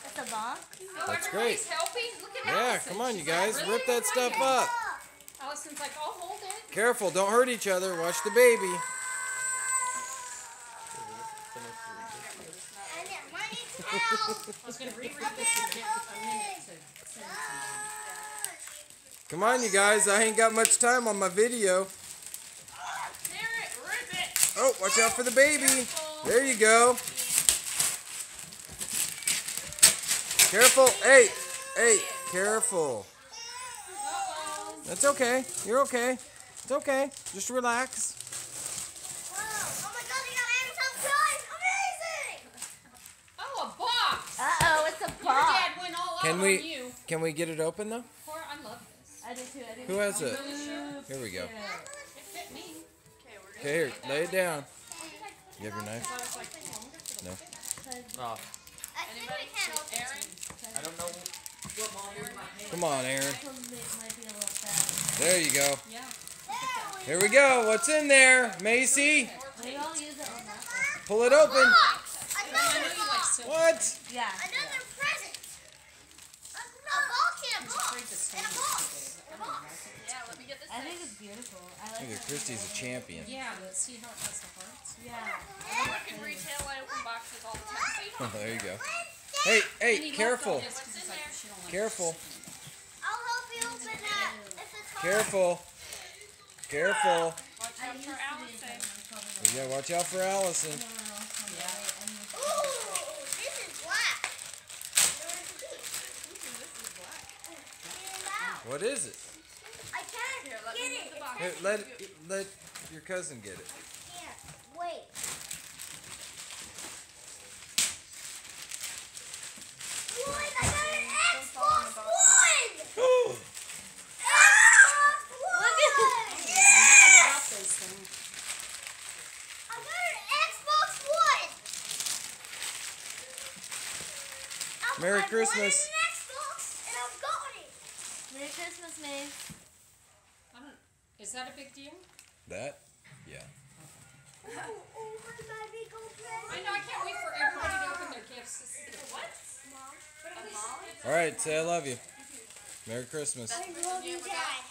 It's a box? Oh, That's everybody's great. helping? Look at Yeah, Allison. come on, you She's like, guys. really? Rip that stuff up. Allison's like, I'll hold it. Careful, don't hurt each other. Watch the baby. I was going to reread this and get a minute to send it to you. Come on, you guys. I ain't got much time on my video. Rip it. Oh, watch out for the baby. Careful. There you go. Careful. Hey, hey, careful. Uh-oh. That's okay. You're okay. It's okay. Just relax. Oh, a box. Uh-oh, it's a Your box. dad went all out on you. Can we get it open though? Poor, I love this. I do too. Who has it? Oops. Here we go. It fit me. Okay, here, lay it down. You have your knife? I was like, oh, No. Oh, Anybody can open Aaron? I don't know. Come on, Aaron. This one might be a little fast. There you go. yeah. Here we go. What's in there, Macy? We all use it on that one. Pull it open. I know you like silver. What? Yeah. Another present. A ball can, a box. Afraid to And stand a box. today. And a box. Yeah, let me get this. I think it's beautiful. I like Look at it. Christy's a champion. Yeah, but see how it has the hearts? Yeah. I work in retail. I open boxes all the time. Oh, there you go. Hey, hey, And he careful. left all this 'cause he's like, she don't like Careful. I'll help you open that. If it's hard. Careful. Careful. Watch I out used for to be Allison. You gotta watch out for Allison. Ooh, this is black. What is it? I can't get it. Here, let your cousin get it. I can't. Wait. Look, I got an Xbox One! Oh, Xbox One! Nothing Yes! about those things. I got an Xbox One! Merry I Christmas. wanted an Xbox, and I've got it. Merry Christmas, Mace. I don't, is that a big deal? that? Yeah. Oh, my baby go I know, I can't wait for everybody to open their gifts. This is the what? All right, say I love you. Merry Christmas. I love you, Dad.